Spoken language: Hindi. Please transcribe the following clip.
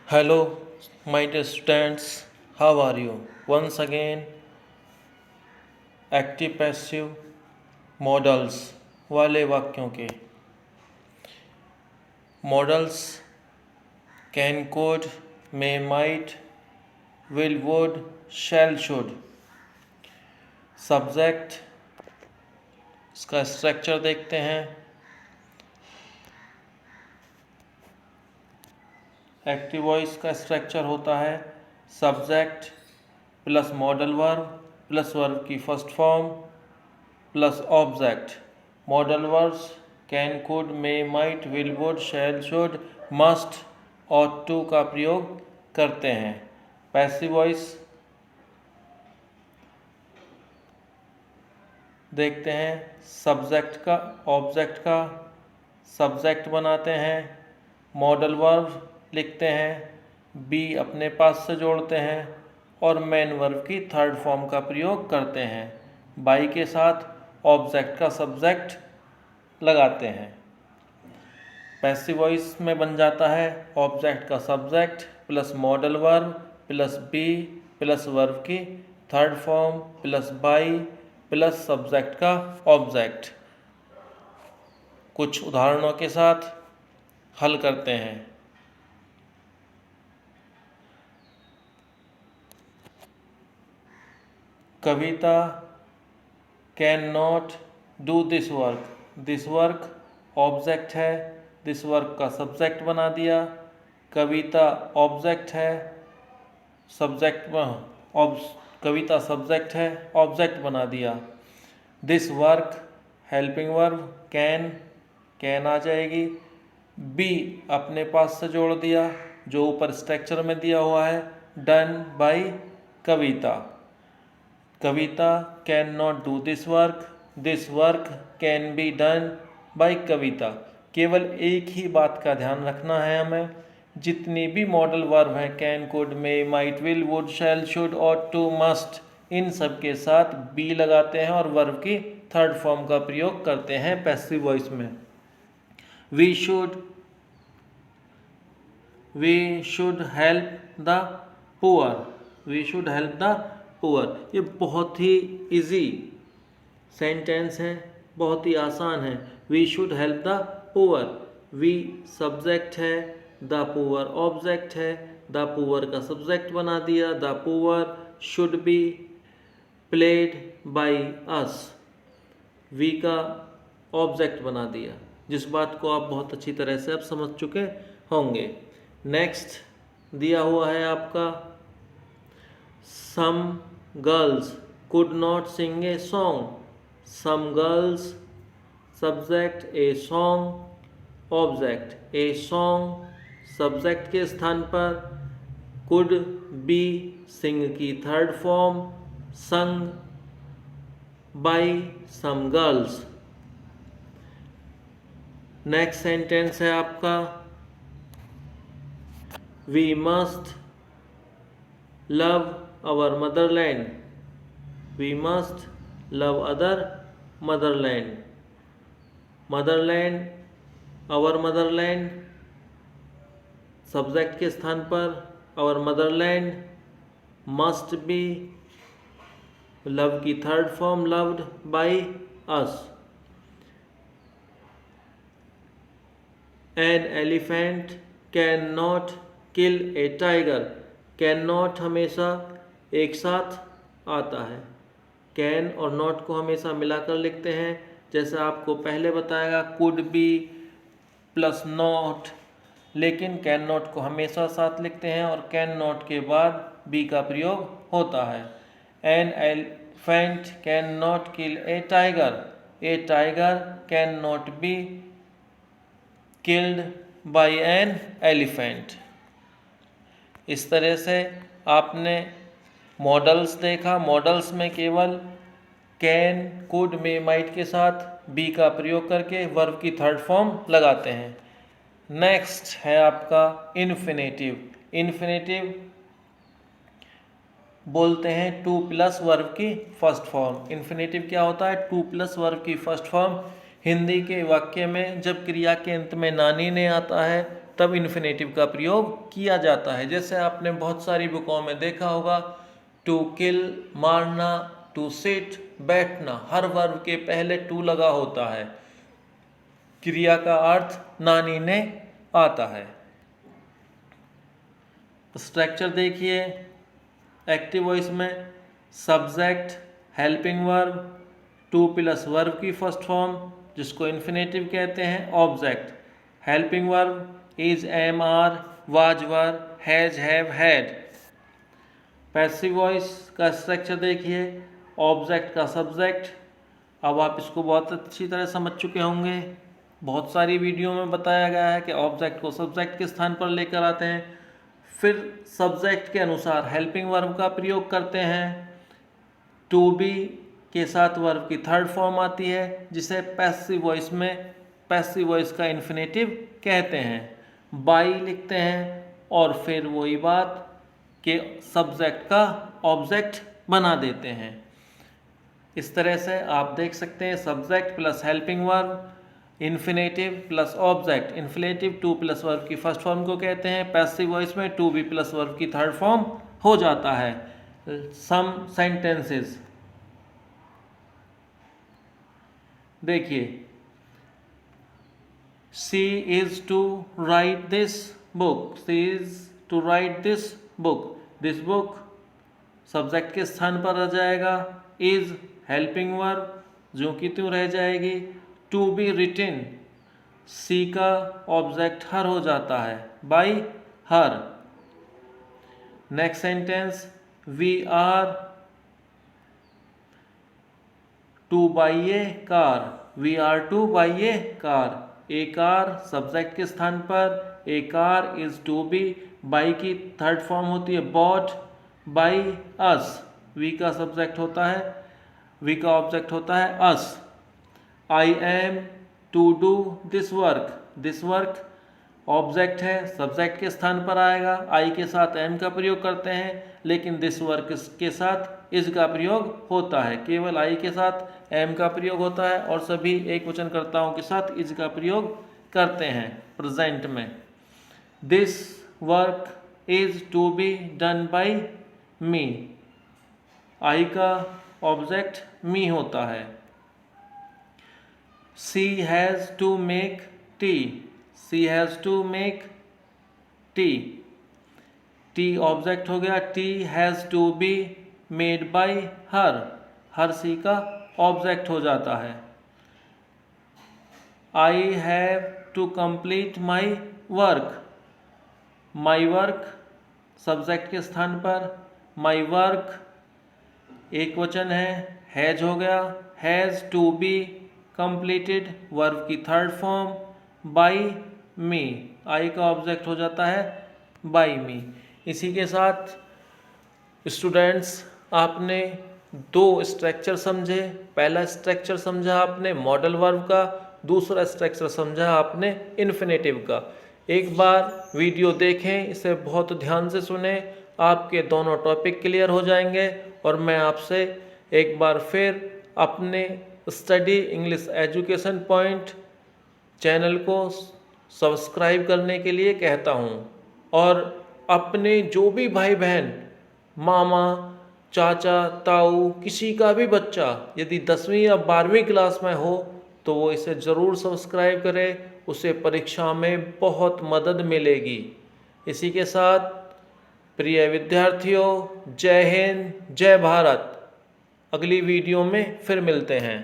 Hello, my dear students, how are you? Once again, active passive models वाले वाक्यों के models can could may might will would shall should. Subject, इसका स्ट्रक्चर देखते हैं। एक्टिव वॉइस का स्ट्रक्चर होता है subject plus modal verb plus verb की first form plus object. Modal verbs can could may might will would shall should must और टू का प्रयोग करते हैं। पैसिव वॉइस देखते हैं, सब्जेक्ट का ऑब्जेक्ट का सब्जेक्ट बनाते हैं, मॉडल वर्ब लिखते हैं, बी अपने पास से जोड़ते हैं और मेन वर्ब की थर्ड फॉर्म का प्रयोग करते हैं। बाई के साथ ऑब्जेक्ट का सब्जेक्ट लगाते हैं। पैसिव वॉइस में बन जाता है ऑब्जेक्ट का subject plus modal verb plus be plus verb की third form plus by plus subject का ऑब्जेक्ट। कुछ उदाहरणों के साथ हल करते हैं। Kavita can not do this work. This work object है, दिस वर्क का सब्जेक्ट बना दिया। कविता ऑब्जेक्ट है, कविता सब्जेक्ट है, ऑब्जेक्ट बना दिया। This work helping verb can आ जाएगी। बी अपने पास से जोड़ दिया जो ऊपर स्ट्रक्चर में दिया हुआ है, done by Kavita. Kavita can not do this work can be done by Kavita. केवल एक ही बात का ध्यान रखना है हमें, जितनी भी मॉडल वर्ब हैं can could may might will would shall should और टू मस्ट, इन सब के साथ बी लगाते हैं और वर्ब की थर्ड फॉर्म का प्रयोग करते हैं पैसिव वॉइस में। We should help the poor. ये बहुत ही इजी सेंटेंस है, बहुत ही आसान है। We should help the poor. We subject है, द पुअर ऑब्जेक्ट है, द पुअर का सब्जेक्ट बना दिया। द पुअर शुड बी प्लेड बाय अस, वी का ऑब्जेक्ट बना दिया, जिस बात को आप बहुत अच्छी तरह से अब समझ चुके होंगे। नेक्स्ट दिया हुआ है आपका some girls could not sing a song. Some girls subject, a song object. A song subject के स्थान पर, कुड बी सिंग की third form, sung by some girls. Next sentence है आपका we must love our motherland. We must love other motherland. Motherland, our motherland subject के स्थान पर, our motherland must be love की third form loved by us. An elephant can not kill A tiger. Can not हमेशा एक साथ आता है, कैन और नॉट को हमेशा मिलाकर लिखते हैं। जैसे आपको पहले बताएगा कुड बी प्लस नॉट, लेकिन कैन नॉट को हमेशा साथ लिखते हैं और कैन नॉट के बाद बी का प्रयोग होता है। N elephant can not kill A tiger. A tiger can not be killed by an elephant. इस तरह से आपने मॉडल्स देखा। मॉडल्स में केवल कैन कुड मे माइट के साथ बी का प्रयोग करके वर्ब की थर्ड फॉर्म लगाते हैं। नेक्स्ट है आपका इन्फिनेटिव। इन्फिनेटिव बोलते हैं टू प्लस वर्ब की फर्स्ट फॉर्म। इन्फिनेटिव क्या होता है? टू प्लस वर्ब की फर्स्ट फॉर्म। हिंदी के वाक्य में जब क्रिया के अंत में नानी ने आता है तब इन्फिनेटिव का प्रयोग किया जाता है। जैसे आपने बहुत सारी बुकों में देखा होगा, टू किल मारना, टू सिट बैठना, हर वर्ब के पहले टू लगा होता है। क्रिया का अर्थ नानी ने आता है। स्ट्रक्चर देखिए, एक्टिव वॉइस में subject, helping verb, to plus verb की फर्स्ट फॉर्म जिसको इन्फिनेटिव कहते हैं, object, helping verb is, am, are, was, were, has, have, had. Passive voice का स्ट्रक्चर देखिए, ऑब्जेक्ट का सब्जेक्ट। अब आप इसको बहुत अच्छी तरह समझ चुके होंगे, बहुत सारी वीडियो में बताया गया है कि ऑब्जेक्ट को सब्जेक्ट के स्थान पर लेकर आते हैं, फिर सब्जेक्ट के अनुसार हेल्पिंग वर्ब का प्रयोग करते हैं। टू बी के साथ वर्ब की थर्ड फॉर्म आती है जिसे पैसिव वॉइस में पैसिव वॉइस का इन्फिनेटिव कहते हैं। बाई लिखते हैं और फिर वही बात के सब्जेक्ट का ऑब्जेक्ट बना देते हैं। इस तरह से आप देख सकते हैं, subject plus helping verb, infinitive plus object. Infinitive to plus verb की फर्स्ट फॉर्म को कहते हैं, पैसिव वॉइस में टू बी प्लस वर्ब की थर्ड फॉर्म हो जाता है। सम सेंटेंसेस देखिए, she is to write this book, she is to write this book, this book subject के स्थान पर आ जाएगा, इज हेल्पिंग वर्ब जो कि त्यों रह जाएगी, टू बी रिटन सी का ऑब्जेक्ट हर हो जाता है, by her. Next sentence, we are to buy a car, we are to buy a car, a car subject के स्थान पर, a car is to be, buy की थर्ड फॉर्म होती है बॉट बाई अस, वी का सब्जेक्ट होता है, वी का ऑब्जेक्ट होता है us. I am to do this work, this work object है, सब्जेक्ट के स्थान पर आएगा, आई के साथ एम का प्रयोग करते हैं, लेकिन दिस वर्क के साथ इज का प्रयोग होता है, केवल आई के साथ एम का प्रयोग होता है और सभी एक वचनकर्ताओं के साथ इज का प्रयोग करते हैं प्रेजेंट में। This work is to be done by me, I का ऑब्जेक्ट मी होता है। She has to make tea, she has to make tea, tea object हो गया, tea has to be made by her she का ऑब्जेक्ट हो जाता है। I have to complete my work, my work subject के स्थान पर, माई वर्क एक वचन है, हैज हो गया, has to be completed verb की third form, by me I का ऑब्जेक्ट हो जाता है बाई मी। इसी के साथ स्टूडेंट्स आपने दो स्ट्रक्चर समझे, पहला स्ट्रक्चर समझा आपने मॉडल वर्ब का, दूसरा स्ट्रक्चर समझा आपने इन्फिनेटिव का। एक बार वीडियो देखें, इसे बहुत ध्यान से सुने, आपके दोनों टॉपिक क्लियर हो जाएंगे और मैं आपसे एक बार फिर अपने study English education point channel को सब्सक्राइब करने के लिए कहता हूँ और अपने जो भी भाई बहन, मामा, चाचा, ताऊ, किसी का भी बच्चा यदि 10वीं या 12वीं क्लास में हो तो वो इसे ज़रूर सब्सक्राइब करे, उसे परीक्षा में बहुत मदद मिलेगी। इसी के साथ प्रिय विद्यार्थियों, जय हिंद, जय भारत। अगली वीडियो में फिर मिलते हैं।